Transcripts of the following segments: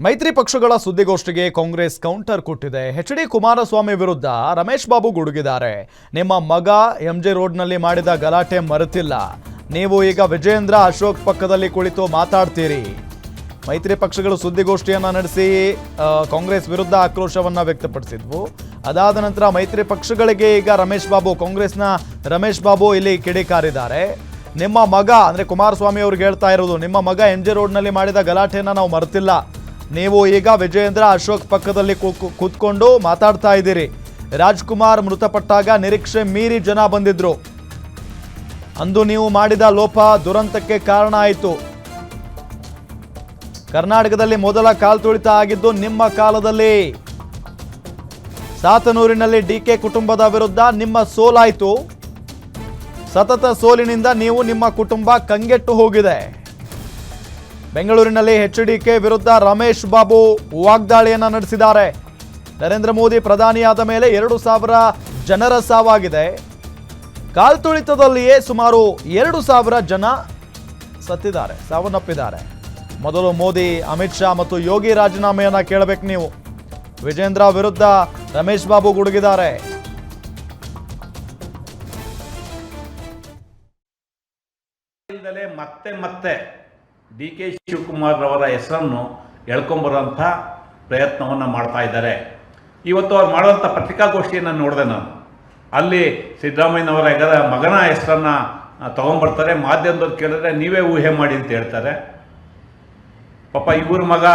ಮೈತ್ರಿ ಪಕ್ಷಗಳ ಸುದ್ದಿಗೋಷ್ಠಿಗೆ ಕಾಂಗ್ರೆಸ್ ಕೌಂಟರ್ ಕೊಟ್ಟಿದೆ. ಎಚ್.ಡಿ. ಕುಮಾರಸ್ವಾಮಿ ವಿರುದ್ಧ ರಮೇಶ್ ಬಾಬು ಗುಡುಗಿದ್ದಾರೆ. ನಿಮ್ಮ ಮಗ ಎಂಜೆ ರೋಡ್ನಲ್ಲಿ ಮಾಡಿದ ಗಲಾಟೆ ಮರೆತಿಲ್ಲ. ನೀವು ಈಗ ವಿಜೇಂದ್ರ ಅಶೋಕ್ ಪಕ್ಕದಲ್ಲಿ ಕುಳಿತು ಮಾತಾಡ್ತೀರಿ. ಮೈತ್ರಿ ಪಕ್ಷಗಳು ಸುದ್ದಿಗೋಷ್ಠಿಯನ್ನು ನಡೆಸಿ ಕಾಂಗ್ರೆಸ್ ವಿರುದ್ಧ ಆಕ್ರೋಶವನ್ನು ವ್ಯಕ್ತಪಡಿಸಿದ್ವು. ಅದಾದ ನಂತರ ಮೈತ್ರಿ ಪಕ್ಷಗಳಿಗೆ ಈಗ ಕಾಂಗ್ರೆಸ್ನ ರಮೇಶ್ ಬಾಬು ಇಲ್ಲಿ ಕಿಡಿಕಾರಿದ್ದಾರೆ. ನಿಮ್ಮ ಮಗ ಅಂದರೆ ಕುಮಾರಸ್ವಾಮಿ ಅವ್ರಿಗೆ ಹೇಳ್ತಾ ಇರೋದು, ನಿಮ್ಮ ಮಗ ಎಂಜೆ ರೋಡ್ನಲ್ಲಿ ಮಾಡಿದ ಗಲಾಟೆಯನ್ನು ನಾವು ಮರೆತಿಲ್ಲ. ನೀವು ಈಗ ವಿಜೇಂದ್ರ ಅಶೋಕ್ ಪಕ್ಕದಲ್ಲಿ ಕೂತ್ಕೊಂಡು ಮಾತಾಡ್ತಾ ಇದ್ದೀರಿ. ರಾಜ್ಕುಮಾರ್ ಮೃತಪಟ್ಟಾಗ ನಿರೀಕ್ಷೆ ಮೀರಿ ಜನ ಬಂದಿದ್ರು. ಅಂದು ನೀವು ಮಾಡಿದ ಲೋಪ ದುರಂತಕ್ಕೆ ಕಾರಣ ಆಯಿತು. ಕರ್ನಾಟಕದಲ್ಲಿ ಮೊದಲ ಕಾಲ್ತುಳಿತ ಆಗಿದ್ದು ನಿಮ್ಮ ಕಾಲದಲ್ಲಿ. ಸಾತನೂರಿನಲ್ಲಿ ಡಿಕೆ ಕುಟುಂಬದ ವಿರುದ್ಧ ನಿಮ್ಮ ಸೋಲಾಯಿತು. ಸತತ ಸೋಲಿನಿಂದ ನೀವು ನಿಮ್ಮ ಕುಟುಂಬ ಕಂಗೆಟ್ಟು ಹೋಗಿದೆ. ಬೆಂಗಳೂರಿನಲ್ಲಿ ಎಚ್.ಡಿ.ಕೆ ವಿರುದ್ಧ ರಮೇಶ್ ಬಾಬು ವಾಗ್ದಾಳಿಯನ್ನು ನಡೆಸಿದ್ದಾರೆ. ನರೇಂದ್ರ ಮೋದಿ ಪ್ರಧಾನಿಯಾದ ಮೇಲೆ 2,000 ಜನರ ಸಾವಾಗಿದೆ. ಕಾಲ್ತುಳಿತದಲ್ಲಿಯೇ ಸುಮಾರು 2,000 ಜನ ಸತ್ತಿದ್ದಾರೆ, ಸಾವನ್ನಪ್ಪಿದ್ದಾರೆ. ಮೊದಲು ಮೋದಿ, ಅಮಿತ್ ಶಾ ಮತ್ತು ಯೋಗಿ ರಾಜೀನಾಮೆಯನ್ನ ಕೇಳಬೇಕು ನೀವು. ವಿಜೇಂದ್ರ ವಿರುದ್ಧ ರಮೇಶ್ ಬಾಬು ಗುಡುಗಿದ್ದಾರೆ. ಮತ್ತೆ ಡಿ.ಕೆ. ಶಿವಕುಮಾರ್ ಅವರ ಹೆಸರನ್ನು ಎಳ್ಕೊಂಬರುವಂಥ ಪ್ರಯತ್ನವನ್ನು ಮಾಡ್ತಾ ಇದ್ದಾರೆ. ಇವತ್ತು ಅವ್ರು ಮಾಡುವಂಥ ಪತ್ರಿಕಾಗೋಷ್ಠಿಯನ್ನು ನೋಡಿದೆ ನಾನು. ಅಲ್ಲಿ ಸಿದ್ದರಾಮಯ್ಯನವರ ಮಗನ ಹೆಸರನ್ನು ತೊಗೊಂಬರ್ತಾರೆ. ಮಾಧ್ಯಮದವ್ರು ಕೇಳಿದ್ರೆ ನೀವೇ ಊಹೆ ಮಾಡಿ ಅಂತ ಹೇಳ್ತಾರೆ. ಪಾಪ ಇಬ್ಬರ ಮಗ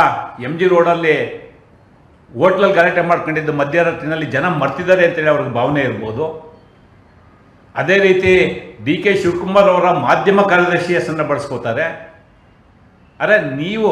ಎಮ್.ಜಿ. ರೋಡಲ್ಲಿ ಹೋಟ್ಲಲ್ಲಿ ಗಲಾಟೆ ಮಾಡ್ಕೊಂಡಿದ್ದು ಮಧ್ಯರಾತ್ರಿನಲ್ಲಿ ಜನ ಮರ್ತಿದ್ದಾರೆ ಅಂತೇಳಿ ಅವ್ರಿಗೆ ಭಾವನೆ ಇರ್ಬೋದು. ಅದೇ ರೀತಿ ಡಿ.ಕೆ. ಶಿವಕುಮಾರ್ ಅವರ ಮಾಧ್ಯಮ ಕಾರ್ಯದರ್ಶಿ ಹೆಸರನ್ನು ಬಳಸ್ಕೋತಾರೆ. ಅರೆ ನೀವು